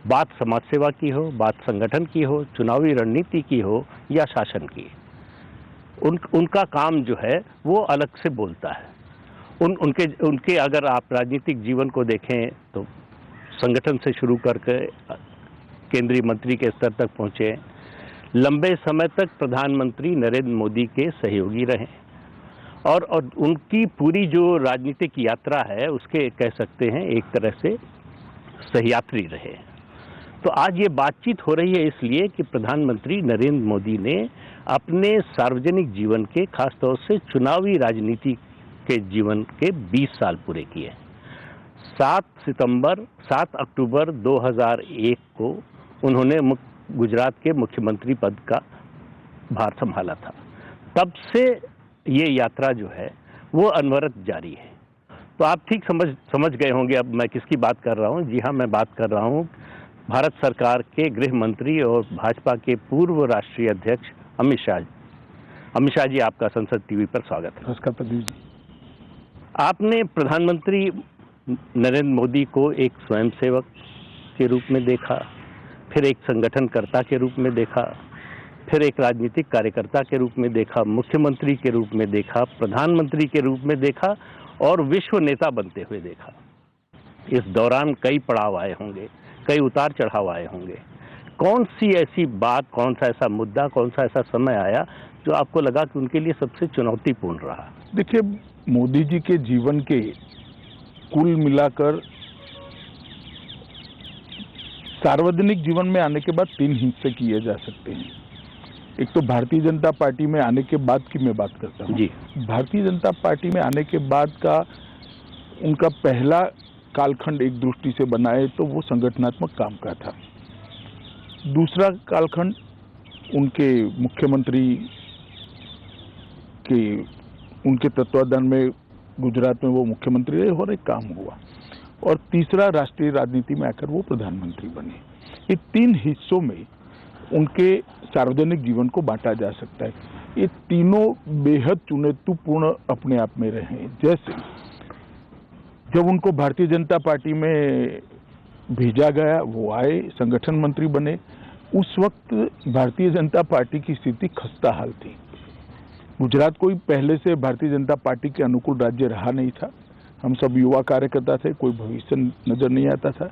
बात समाज सेवा की हो, बात संगठन की हो, चुनावी रणनीति की हो या शासन की, उनका काम जो है वो अलग से बोलता है। उनके अगर आप राजनीतिक जीवन को देखें तो संगठन से शुरू करके केंद्रीय मंत्री के स्तर तक पहुंचे, लंबे समय तक प्रधानमंत्री नरेंद्र मोदी के सहयोगी रहे और उनकी पूरी जो राजनीतिक यात्रा है उसके कह सकते हैं एक तरह से सहयात्री रहे। तो आज ये बातचीत हो रही है इसलिए कि प्रधानमंत्री नरेंद्र मोदी ने अपने सार्वजनिक जीवन के, खासतौर से चुनावी राजनीति के जीवन के 20 साल पूरे किए। 7 अक्टूबर 2001 को उन्होंने गुजरात के मुख्यमंत्री पद का भार संभाला था। तब से ये यात्रा जो है वो अनवरत जारी है। तो आप ठीक समझ गए होंगे अब मैं किसकी बात कर रहा हूँ। जी हाँ, मैं बात कर रहा हूँ भारत सरकार के गृह मंत्री और भाजपा के पूर्व राष्ट्रीय अध्यक्ष अमित शाह। अमित शाह जी, आपका संसद टीवी पर स्वागत है। नमस्कार प्रदीप जी। आपने प्रधानमंत्री नरेंद्र मोदी को एक स्वयंसेवक के रूप में देखा, फिर एक संगठनकर्ता के रूप में देखा, फिर एक राजनीतिक कार्यकर्ता के रूप में देखा, मुख्यमंत्री के रूप में देखा, प्रधानमंत्री के रूप में देखा और विश्व नेता बनते हुए देखा। इस दौरान कई पड़ाव आए होंगे, कई उतार चढ़ाव आए होंगे। कौन सी ऐसी बात, कौन सा ऐसा मुद्दा, कौन सा ऐसा समय आया जो आपको लगा कि उनके लिए सबसे चुनौतीपूर्ण रहा? देखिए, मोदी जी के जीवन के कुल मिलाकर सार्वजनिक जीवन में आने के बाद 3 हिस्से किए जा सकते हैं। एक तो भारतीय जनता पार्टी में आने के बाद की मैं बात करता हूँ। जी। भारतीय जनता पार्टी में आने के बाद का उनका पहला कालखंड एक दृष्टि से बनाए तो वो संगठनात्मक काम का था। दूसरा कालखंड उनके मुख्यमंत्री के, उनके तत्वाधान में गुजरात में वो मुख्यमंत्री रहे और एक काम हुआ। और तीसरा राष्ट्रीय राजनीति में आकर वो प्रधानमंत्री बने। ये 3 हिस्सों में उनके सार्वजनिक जीवन को बांटा जा सकता है। ये तीनों बेहद चुनौतीपूर्ण अपने आप में रहे। जैसे जब उनको भारतीय जनता पार्टी में भेजा गया, वो आए, संगठन मंत्री बने। उस वक्त भारतीय जनता पार्टी की स्थिति खस्ता हाल थी। गुजरात कोई पहले से भारतीय जनता पार्टी के अनुकूल राज्य रहा नहीं था। हम सब युवा कार्यकर्ता थे, कोई भविष्य नजर नहीं आता था।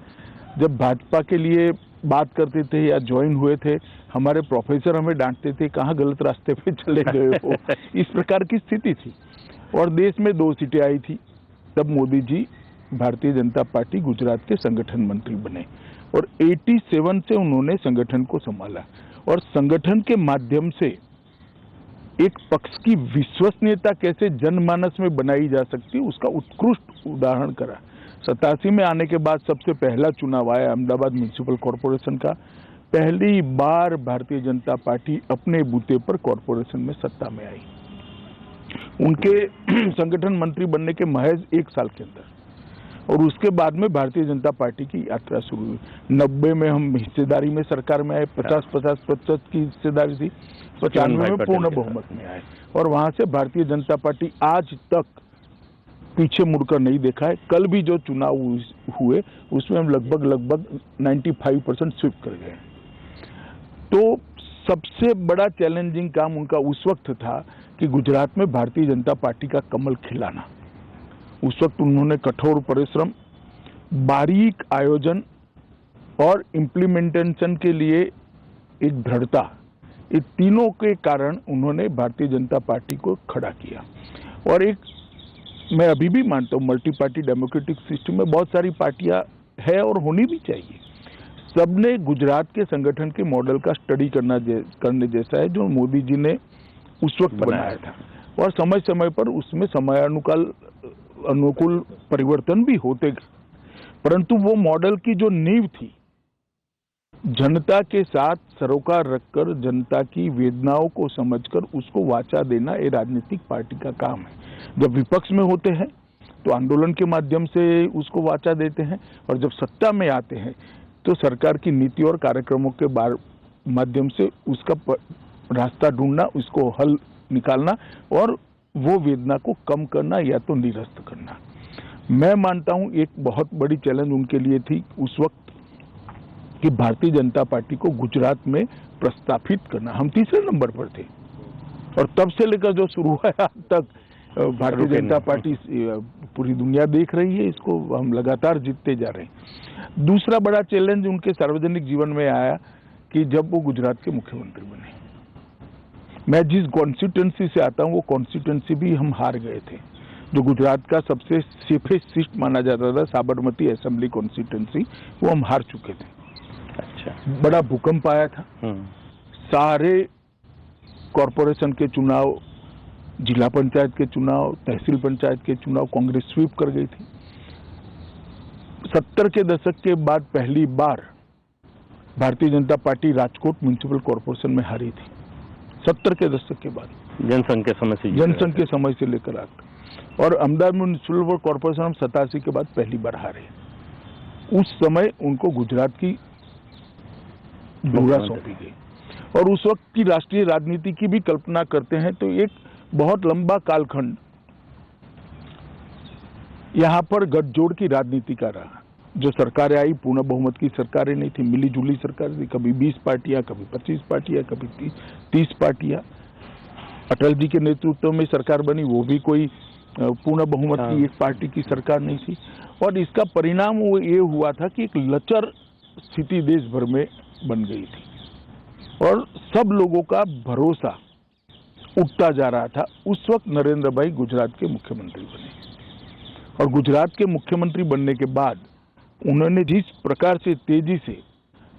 जब भाजपा के लिए बात करते थे या ज्वाइन हुए थे, हमारे प्रोफेसर हमें डांटते थे, कहाँ गलत रास्ते पे चले गए हो। इस प्रकार की स्थिति थी। और देश में 2 सीटें आई थी। तब मोदी जी भारतीय जनता पार्टी गुजरात के संगठन मंत्री बने और 87 से उन्होंने संगठन को संभाला और संगठन के माध्यम से एक पक्ष की विश्वसनीयता कैसे जनमानस में बनाई जा सकती है उसका उत्कृष्ट उदाहरण करा। 87 में आने के बाद सबसे पहला चुनाव आया अहमदाबाद म्युनिसिपल कॉरपोरेशन का। पहली बार भारतीय जनता पार्टी अपने बूते पर कॉरपोरेशन में सत्ता में आई। उनके संगठन मंत्री बनने के महज 1 साल के अंदर। और उसके बाद में भारतीय जनता पार्टी की यात्रा शुरू हुई। 90 में हम हिस्सेदारी में सरकार में आए, 50-50% की हिस्सेदारी थी। 95 में पूर्ण बहुमत में आए और वहां से भारतीय जनता पार्टी आज तक पीछे मुड़कर नहीं देखा है। कल भी जो चुनाव हुए उसमें हम लगभग 95% स्वीप कर गए। तो सबसे बड़ा चैलेंजिंग काम उनका उस वक्त था कि गुजरात में भारतीय जनता पार्टी का कमल खिलाना। उस वक्त उन्होंने कठोर परिश्रम, बारीक आयोजन और इम्प्लीमेंटेशन के लिए एक दृढ़ता, ये तीनों के कारण उन्होंने भारतीय जनता पार्टी को खड़ा किया। और एक मैं अभी भी मानता हूँ मल्टी पार्टी डेमोक्रेटिक सिस्टम में बहुत सारी पार्टियां है और होनी भी चाहिए। सबने गुजरात के संगठन के मॉडल का स्टडी करने जैसा है जो मोदी जी ने उस वक्त बनाया था। और समय समय पर उसमें अनुकूल परिवर्तन भी होते गए, परंतु वो मॉडल की जो नींव थी, जनता के साथ सरोकार रखकर जनता की वेदनाओं को समझकर उसको वाचा देना ये राजनीतिक पार्टी का काम है। जब विपक्ष में होते हैं तो आंदोलन के माध्यम से उसको वाचा देते हैं और जब सत्ता में आते हैं तो सरकार की नीति और कार्यक्रमों के माध्यम से उसका रास्ता ढूंढना, उसको हल निकालना और वो वेदना को कम करना या तो निरस्त करना। मैं मानता हूं एक बहुत बड़ी चैलेंज उनके लिए थी उस वक्त कि भारतीय जनता पार्टी को गुजरात में प्रस्थापित करना। हम तीसरे नंबर पर थे और तब से लेकर जो शुरू हुआ है आज तक भारतीय जनता पार्टी पूरी दुनिया देख रही है, इसको हम लगातार जीतते जा रहे हैं। दूसरा बड़ा चैलेंज उनके सार्वजनिक जीवन में आया कि जब वो गुजरात के मुख्यमंत्री बने। मैं जिस कॉन्स्टिट्यूंसी से आता हूँ वो कॉन्स्टिट्यूंसी भी हम हार गए थे, जो गुजरात का सबसे सेफेस्ट सीट माना जाता था, साबरमती असेंबली कॉन्स्टिट्यूंसी, वो हम हार चुके थे। अच्छा। बड़ा भूकंप आया था, सारे कॉरपोरेशन के चुनाव, जिला पंचायत के चुनाव, तहसील पंचायत के चुनाव कांग्रेस स्वीप कर गई थी। 70 के दशक के बाद पहली बार Bharatiya Janata party Rajkot municipal corporation में हारी थी, 70 के दशक के बाद, जनसंघ के समय से लेकर आज। और अहमदाबाद म्युनिसिपल कॉरपोरेशन हम 87 के बाद पहली बार हारे। उस समय उनको गुजरात की धुरा सौंपी गई और उस वक्त की राष्ट्रीय राजनीति की भी कल्पना करते हैं तो एक बहुत लंबा कालखंड यहाँ पर गठजोड़ की राजनीति का रहा। जो सरकारें आई पूर्ण बहुमत की सरकारें नहीं थी, मिली जुली सरकार थी, कभी 20 पार्टियां, कभी 25 पार्टियां, कभी 30 पार्टियां। अटल जी के नेतृत्व में सरकार बनी, वो भी कोई पूर्ण बहुमत की एक पार्टी की सरकार नहीं थी। और इसका परिणाम वो ये हुआ था कि एक लचर स्थिति देश भर में बन गई थी और सब लोगों का भरोसा उठता जा रहा था। उस वक्त नरेंद्र भाई गुजरात के मुख्यमंत्री बने और गुजरात के मुख्यमंत्री बनने के बाद उन्होंने जिस प्रकार से तेजी से,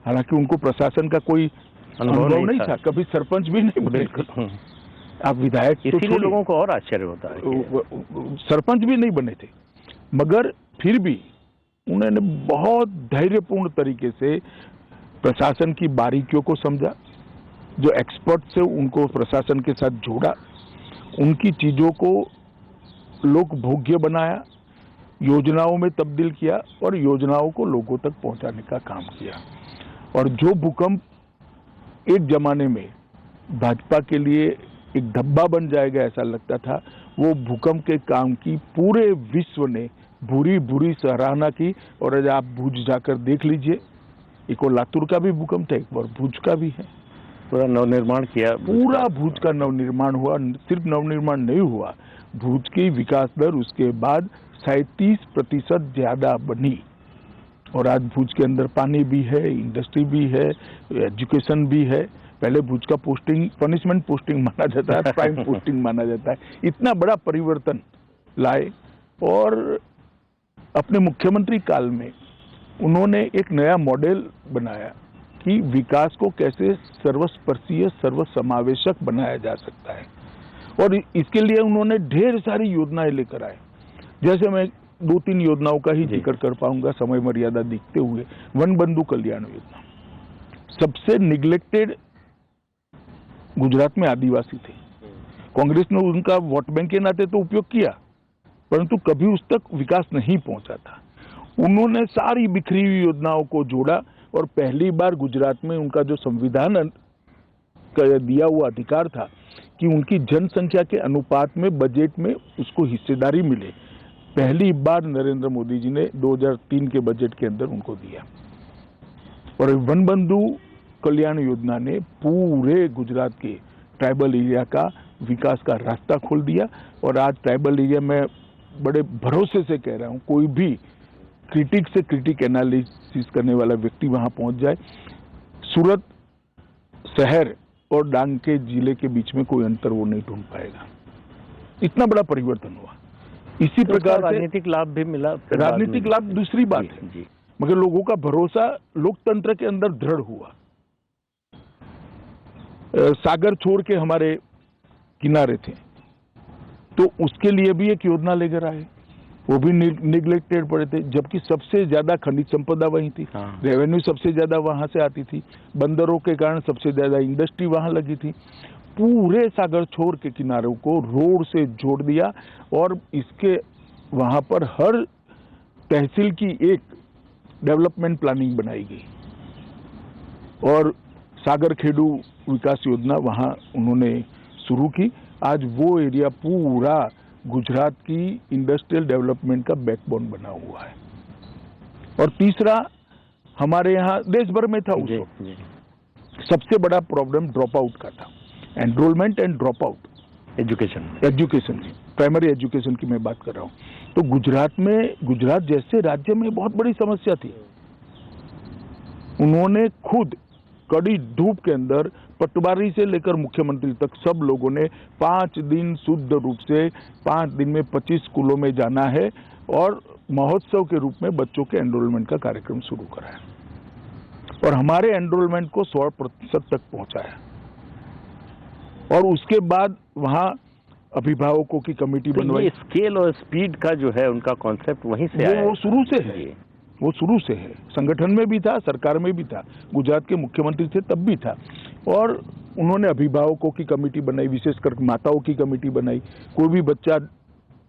हालांकि उनको प्रशासन का कोई अनुभव नहीं था, कभी सरपंच भी नहीं बने, आप विधायक तो इसीलिए लोगों को और आश्चर्य होता है, सरपंच भी नहीं बने थे, मगर फिर भी उन्होंने बहुत धैर्यपूर्ण तरीके से प्रशासन की बारीकियों को समझा, जो एक्सपर्ट से उनको प्रशासन के साथ जोड़ा, उनकी चीजों को लोक भोग्य बनाया, योजनाओं में तब्दील किया और योजनाओं को लोगों तक पहुंचाने का काम किया। और जो भूकंप एक जमाने में भाजपा के लिए एक धब्बा बन जाएगा ऐसा लगता था, वो भूकंप के काम की पूरे विश्व ने बुरी बुरी सराहना की। और आज आप भुज जाकर देख लीजिए, एक और लातूर का भी भूकंप था, एक और भुज का भी है, पूरा नवनिर्माण किया, पूरा भुज का नवनिर्माण हुआ। सिर्फ नवनिर्माण नहीं हुआ, भुज की विकास दर उसके बाद 37% ज्यादा बनी। और आज भुज के अंदर पानी भी है, इंडस्ट्री भी है, एजुकेशन भी है। पहले भुज का पोस्टिंग पनिशमेंट पोस्टिंग माना जाता है, प्राइम पोस्टिंग माना जाता है। इतना बड़ा परिवर्तन लाए और अपने मुख्यमंत्री काल में उन्होंने एक नया मॉडल बनाया कि विकास को कैसे सर्वस्पर्शीय, सर्वसमावेशक बनाया जा सकता है। और इसके लिए उन्होंने ढेर सारी योजनाएं लेकर आए। जैसे मैं 2-3 योजनाओं का ही जिक्र कर पाऊंगा समय मर्यादा देखते हुए। वन बंधु कल्याण योजना, सबसे निग्लेक्टेड गुजरात में आदिवासी थे। कांग्रेस ने उनका वोट बैंक के नाते तो उपयोग किया, परंतु कभी उस तक विकास नहीं पहुंचा था। उन्होंने सारी बिखरी हुई योजनाओं को जोड़ा और पहली बार गुजरात में उनका जो संविधान का दिया हुआ अधिकार था कि उनकी जनसंख्या के अनुपात में बजट में उसको हिस्सेदारी मिले, पहली बार नरेंद्र मोदी जी ने 2003 के बजट के अंदर उनको दिया। और वन बंधु कल्याण योजना ने पूरे गुजरात के ट्राइबल एरिया का विकास का रास्ता खोल दिया। और आज ट्राइबल एरिया में बड़े भरोसे से कह रहा हूं, कोई भी क्रिटिक से क्रिटिक एनालिसिस करने वाला व्यक्ति वहां पहुंच जाए, सूरत शहर और डांग के जिले के बीच में कोई अंतर वो नहीं ढूंढ पाएगा। इतना बड़ा परिवर्तन हुआ। इसी प्रकार राजनीतिक लाभ भी मिला, राजनीतिक लाभ दूसरी बात है जी, मगर लोगों का भरोसा लोकतंत्र के अंदर दृढ़ हुआ। सागर छोड़ के हमारे किनारे थे तो उसके लिए भी एक योजना लेकर आए, वो भी निग्लेक्टेड पड़े थे, जबकि सबसे ज्यादा खनिज संपदा वहीं थी, रेवेन्यू सबसे ज्यादा वहां से आती थी, बंदरों के कारण सबसे ज्यादा इंडस्ट्री वहां लगी थी। पूरे सागर छोर के किनारों को रोड से जोड़ दिया और इसके वहां पर हर तहसील की एक डेवलपमेंट प्लानिंग बनाई गई और सागर खेडू विकास योजना वहां उन्होंने शुरू की। आज वो एरिया पूरा गुजरात की इंडस्ट्रियल डेवलपमेंट का बैकबोन बना हुआ है। और तीसरा, हमारे यहाँ देश भर में था उस जी, वक्त। जी। सबसे बड़ा प्रॉब्लम ड्रॉप आउट का था, enrolment and drop out education. Education की, प्राइमरी एजुकेशन की मैं बात कर रहा हूँ। तो गुजरात जैसे राज्य में बहुत बड़ी समस्या थी। उन्होंने खुद कड़ी धूप के अंदर पटवारी से लेकर मुख्यमंत्री तक सब लोगों ने 5 दिन शुद्ध रूप से 5 दिन में 25 स्कूलों में जाना है और महोत्सव के रूप में बच्चों के एनरोलमेंट का कार्यक्रम शुरू कराया और हमारे एनरोलमेंट को 100% तक पहुंचाया। और उसके बाद वहां अभिभावकों की कमेटी तो बनवाई। ये स्केल और स्पीड का जो है उनका कॉन्सेप्ट वहीं से आया वो शुरू से है, जी। वो शुरू से है, संगठन में भी था, सरकार में भी था, गुजरात के मुख्यमंत्री थे तब भी था। और उन्होंने अभिभावकों की कमेटी बनाई, विशेषकर माताओं की कमेटी बनाई। कोई भी बच्चा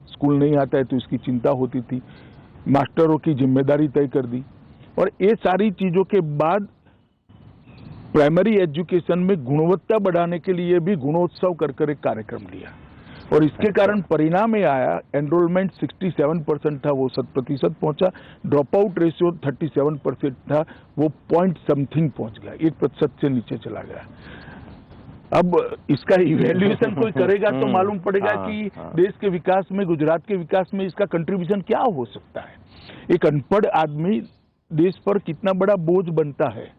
स्कूल नहीं आता है तो इसकी चिंता होती थी, मास्टरों की जिम्मेदारी तय कर दी। और ये सारी चीजों के बाद प्राइमरी एजुकेशन में गुणवत्ता बढ़ाने के लिए भी गुणोत्सव कर एक कार्यक्रम लिया और इसके कारण परिणाम ये आया, एनरोलमेंट 67% था, वो 100% पहुंचा। ड्रॉप आउट रेशियो 37% था, वो पॉइंट समथिंग पहुंच गया, 1% से नीचे चला गया। अब इसका इवैल्यूएशन कोई करेगा तो मालूम पड़ेगा कि देश के विकास में, गुजरात के विकास में इसका कंट्रीब्यूशन क्या हो सकता है। एक अनपढ़ आदमी देश पर कितना बड़ा बोझ बनता है,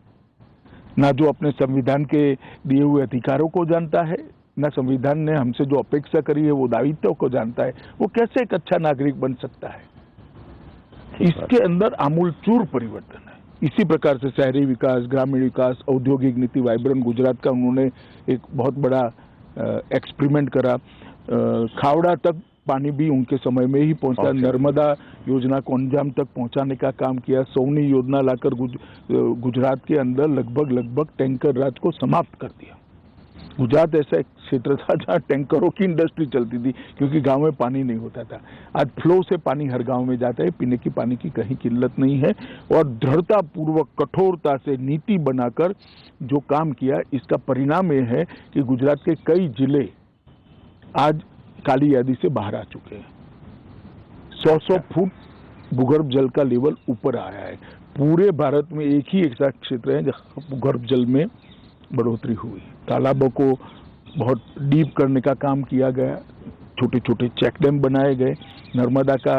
ना जो अपने संविधान के दिए हुए अधिकारों को जानता है, ना संविधान ने हमसे जो अपेक्षा करी है वो दायित्व को जानता है, वो कैसे एक अच्छा नागरिक बन सकता है। इसके अंदर आमूलचूर परिवर्तन है। इसी प्रकार से शहरी विकास, ग्रामीण विकास, औद्योगिक नीति, वाइब्रेंट गुजरात का उन्होंने एक बहुत बड़ा एक्सपेरिमेंट करा। खावड़ा तक पानी भी उनके समय में ही पहुंचा। नर्मदा योजना को अंजाम तक पहुंचाने का काम किया। सौनी योजना लाकर गुजरात के अंदर लगभग टैंकर राज को समाप्त कर दिया। गुजरात ऐसा एक क्षेत्र था जहाँ टैंकरों की इंडस्ट्री चलती थी क्योंकि गांव में पानी नहीं होता था। आज फ्लो से पानी हर गांव में जाता है, पीने की पानी की कहीं किल्लत नहीं है। और दृढ़ता पूर्वक, कठोरता से नीति बनाकर जो काम किया, इसका परिणाम ये है कि गुजरात के कई जिले आज काली यादी से बाहर आ चुके हैं। 100 फुट भूगर्भ जल का लेवल ऊपर आया है। पूरे भारत में एक ही ऐसा क्षेत्र है जहाँ भूगर्भ जल में बढ़ोतरी हुई। तालाबों को बहुत डीप करने का काम किया गया, छोटे छोटे चेक डैम बनाए गए, नर्मदा का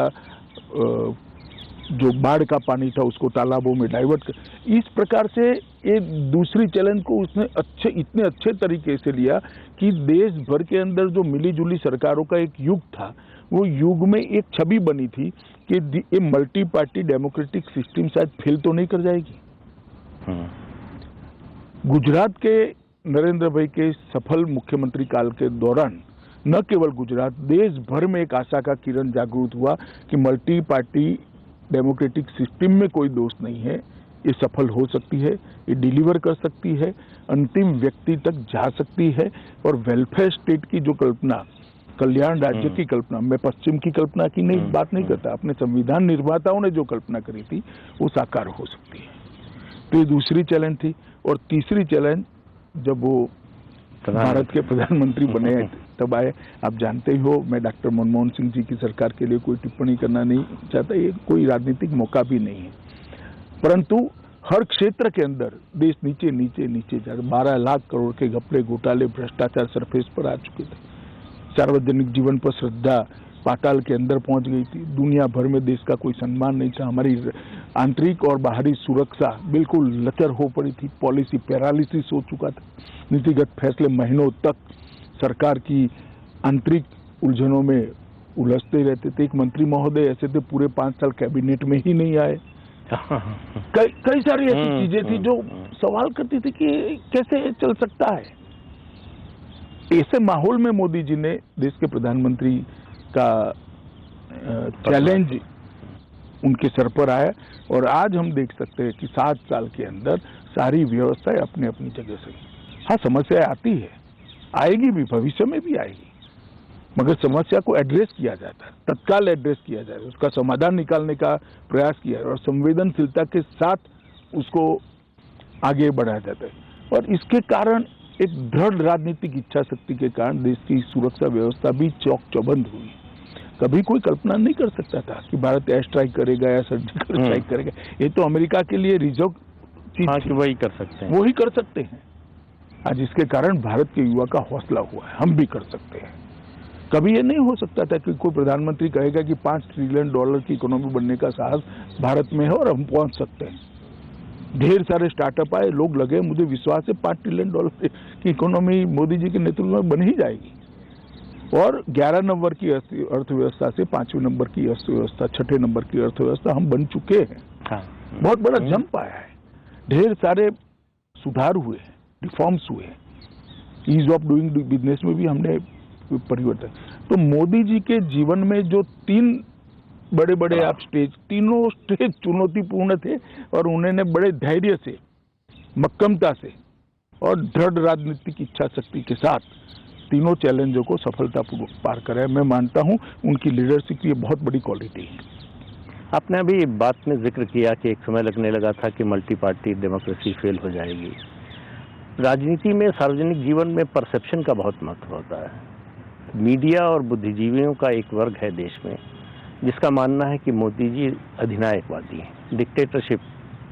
जो बाढ़ का पानी था उसको तालाबों में डाइवर्ट कर। इस प्रकार से एक दूसरी चैलेंज को उसने इतने अच्छे तरीके से लिया कि देश भर के अंदर जो मिली जुली सरकारों का एक युग था, वो युग में एक छवि बनी थी कि ये मल्टी पार्टी डेमोक्रेटिक सिस्टम शायद फेल तो नहीं कर जाएगी। गुजरात के नरेंद्र भाई के सफल मुख्यमंत्री काल के दौरान न केवल गुजरात, देश भर में एक आशा का किरण जागृत हुआ कि मल्टी पार्टी डेमोक्रेटिक सिस्टम में कोई दोष नहीं है, ये सफल हो सकती है, ये डिलीवर कर सकती है, अंतिम व्यक्ति तक जा सकती है। और वेलफेयर स्टेट की जो कल्पना, कल्याण राज्य की कल्पना, मैं पश्चिम की कल्पना की बात नहीं करता, अपने संविधान निर्माताओं ने जो कल्पना करी थी वो साकार हो सकती है। तो ये दूसरी चैलेंज थी। और तीसरी चैलेंज जब वो भारत के प्रधानमंत्री बने तब आए। आप जानते ही हो, मैं डॉक्टर मनमोहन सिंह जी की सरकार के लिए कोई टिप्पणी करना नहीं चाहता, ये कोई राजनीतिक मौका भी नहीं है, परंतु हर क्षेत्र के अंदर देश नीचे नीचे नीचे जा रहा। 12 लाख करोड़ के घपले, घोटाले, भ्रष्टाचार सरफेस पर आ चुके थे। सार्वजनिक जीवन पर श्रद्धा पाताल के अंदर पहुंच गई थी। दुनिया भर में देश का कोई सम्मान नहीं था। हमारी आंतरिक और बाहरी सुरक्षा बिल्कुल लचर हो पड़ी थी। पॉलिसी पैरालिसिस हो चुका था। नीतिगत फैसले महीनों तक सरकार की आंतरिक उलझनों में उलझते रहते थे। एक मंत्री महोदय ऐसे थे पूरे 5 साल कैबिनेट में ही नहीं आए। कई सारी ऐसी चीजें थी जो सवाल करती थी कि कैसे चल सकता है। ऐसे माहौल में मोदी जी ने देश के प्रधानमंत्री का चैलेंज उनके सर पर आया और आज हम देख सकते हैं कि 7 साल के अंदर सारी व्यवस्थाएं अपनी अपनी जगह सही। हाँ, समस्याएं आती है, आएगी भी, भविष्य में भी आएगी, मगर समस्या को एड्रेस किया जाता है, तत्काल एड्रेस किया जाता है, उसका समाधान निकालने का प्रयास किया और संवेदनशीलता के साथ उसको आगे बढ़ाया जाता है। और इसके कारण एक दृढ़ राजनीतिक इच्छा शक्ति के कारण देश की सुरक्षा व्यवस्था भी चौक चौबंद हुई। कभी कोई कल्पना नहीं कर सकता था कि भारत एयर स्ट्राइक करेगा या सर्जिकल स्ट्राइक करेगा। ये तो अमेरिका के लिए रिजर्व बातचीत हाँ थी, कि वही कर सकते हैं। वो ही कर सकते हैं। आज इसके कारण भारत के युवा का हौसला हुआ है, हम भी कर सकते हैं। कभी ये नहीं हो सकता था कि कोई प्रधानमंत्री कहेगा कि $5 ट्रिलियन की इकोनॉमी बनने का साहस भारत में है और हम पहुंच सकते हैं। ढेर सारे स्टार्टअप आए, लोग लगे, मुझे विश्वास है $5 ट्रिलियन की इकोनॉमी मोदी जी के नेतृत्व में बन ही जाएगी। और 11 नंबर की अर्थव्यवस्था से 5वें नंबर की अर्थव्यवस्था, 6ठे नंबर की अर्थव्यवस्था हम बन चुके हैं। हाँ। बहुत बड़ा जंप आया है, ढेर सारे सुधार हुए हैं, रिफॉर्म्स हुए हैं, ईज ऑफ डूइंग बिजनेस में भी हमने परिवर्तन। तो मोदी जी के जीवन में जो 3 बड़े बड़े आप स्टेज, तीनों स्टेज चुनौतीपूर्ण थे और उन्होंने बड़े धैर्य से, मक्कमता से और दृढ़ राजनीतिक इच्छा शक्ति के साथ तीनों चैलेंजों को सफलतापूर्वक पार करा है। मैं मानता हूं उनकी लीडरशिप की ये बहुत बड़ी क्वालिटी है। आपने अभी बात में जिक्र किया कि एक समय लगने लगा था कि मल्टी पार्टी डेमोक्रेसी फेल हो जाएगी। राजनीति में, सार्वजनिक जीवन में परसेप्शन का बहुत महत्व होता है। मीडिया और बुद्धिजीवियों का एक वर्ग है देश में जिसका मानना है कि मोदी जी अधिनायकवादी हैं, डिक्टेटरशिप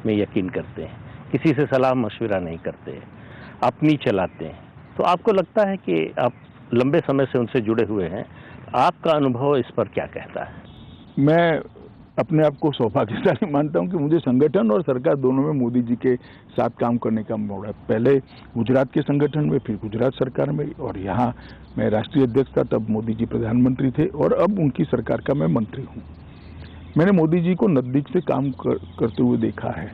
में यकीन करते हैं, किसी से सलाह मशविरा नहीं करते, अपनी चलाते हैं। तो आपको लगता है कि आप लंबे समय से उनसे जुड़े हुए हैं, आपका अनुभव इस पर क्या कहता है? मैं अपने आप को सौभाग्यशाली मानता हूं कि मुझे संगठन और सरकार दोनों में मोदी जी के साथ काम करने का मौका है। पहले गुजरात के संगठन में, फिर गुजरात सरकार में, और यहाँ मैं राष्ट्रीय अध्यक्ष था, तब मोदी जी प्रधानमंत्री थे और अब उनकी सरकार का मैं मंत्री हूँ। मैंने मोदी जी को नजदीक से काम करते हुए देखा है।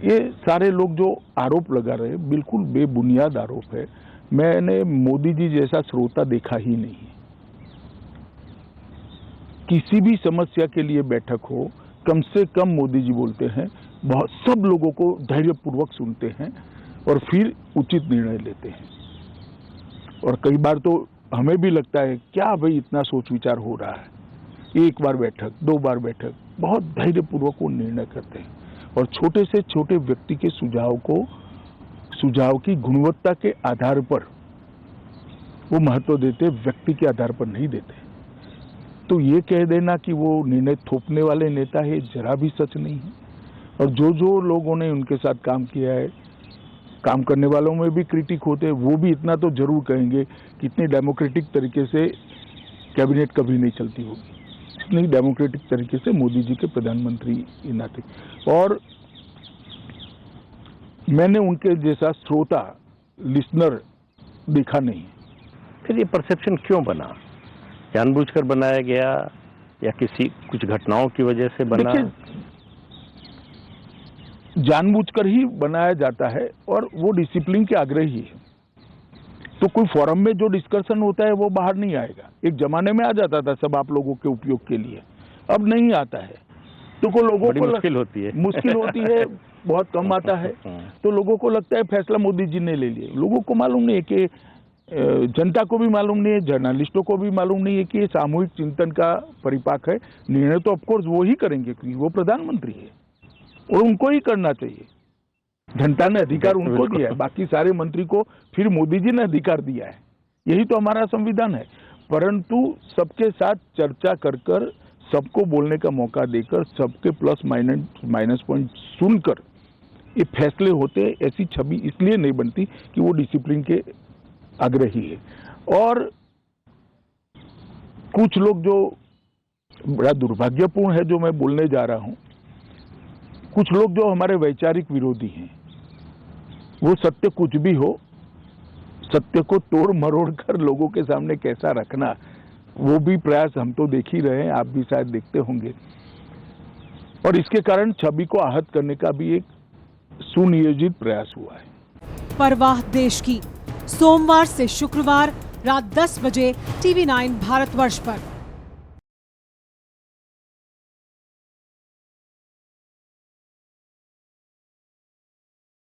ये सारे लोग जो आरोप लगा रहे हैं, बिल्कुल बेबुनियाद आरोप है। मैंने मोदी जी जैसा श्रोता देखा ही नहीं। किसी भी समस्या के लिए बैठक हो, कम से कम मोदी जी बोलते हैं, बहुत सब लोगों को धैर्यपूर्वक सुनते हैं और फिर उचित निर्णय लेते हैं। और कई बार तो हमें भी लगता है क्या भाई इतना सोच विचार हो रहा है। 1 बार बैठक, 2 बार बैठक, बहुत धैर्यपूर्वक वो निर्णय करते हैं और छोटे से छोटे व्यक्ति के सुझाव की गुणवत्ता के आधार पर वो महत्व देते, व्यक्ति के आधार पर नहीं देते। तो ये कह देना कि वो निर्णय थोपने वाले नेता है, जरा भी सच नहीं है। और जो लोगों ने उनके साथ काम किया है, काम करने वालों में भी क्रिटिक होते हैं, वो भी इतना तो जरूर कहेंगे कि इतनी डेमोक्रेटिक तरीके से कैबिनेट कभी नहीं चलती होगी, इतनी डेमोक्रेटिक तरीके से मोदी जी के प्रधानमंत्री ना थे। और मैंने उनके जैसा श्रोता, लिसनर देखा नहीं। फिर ये परसेप्शन क्यों बना? जानबूझकर बनाया गया या कुछ घटनाओं की वजह से बना? जानबूझकर ही बनाया जाता है और वो डिसिप्लिन के आग्रही है। तो कोई फोरम में जो डिस्कशन होता है वो बाहर नहीं आएगा। एक जमाने में आ जाता था सब आप लोगों के उपयोग के लिए, अब नहीं आता है। तो को लोगों को मुश्किल होती है, बहुत कम आता है। तो लोगों को लगता है फैसला मोदी जी ने ले लिया। लोगों को मालूम नहीं है कि, जनता को भी मालूम नहीं है, जर्नलिस्टों को भी मालूम नहीं है कि ये सामूहिक चिंतन का परिपाक है। निर्णय तो ऑफकोर्स वो ही करेंगे क्योंकि वो प्रधानमंत्री है और उनको ही करना चाहिए। जनता ने अधिकार उनको दिया है, बाकी सारे मंत्री को फिर मोदी जी ने अधिकार दिया है। यही तो हमारा संविधान है। परंतु सबके साथ चर्चा कर सबको बोलने का मौका देकर, सबके प्लस माइनस पॉइंट सुनकर ये फैसले होते। ऐसी छवि इसलिए नहीं बनती कि वो डिसिप्लिन के आग्रही है। और कुछ लोग जो बड़ा दुर्भाग्यपूर्ण है, जो मैं बोलने जा रहा हूं, कुछ लोग जो हमारे वैचारिक विरोधी हैं, वो सत्य कुछ भी हो, सत्य को तोड़ मरोड़ कर लोगों के सामने कैसा रखना, वो भी प्रयास हम तो देख ही रहे हैं, आप भी शायद देखते होंगे। और इसके कारण छवि को आहत करने का भी एक सुनियोजित प्रयास हुआ है। परवाह देश की, सोमवार से शुक्रवार रात 10 बजे TV9 भारतवर्ष पर।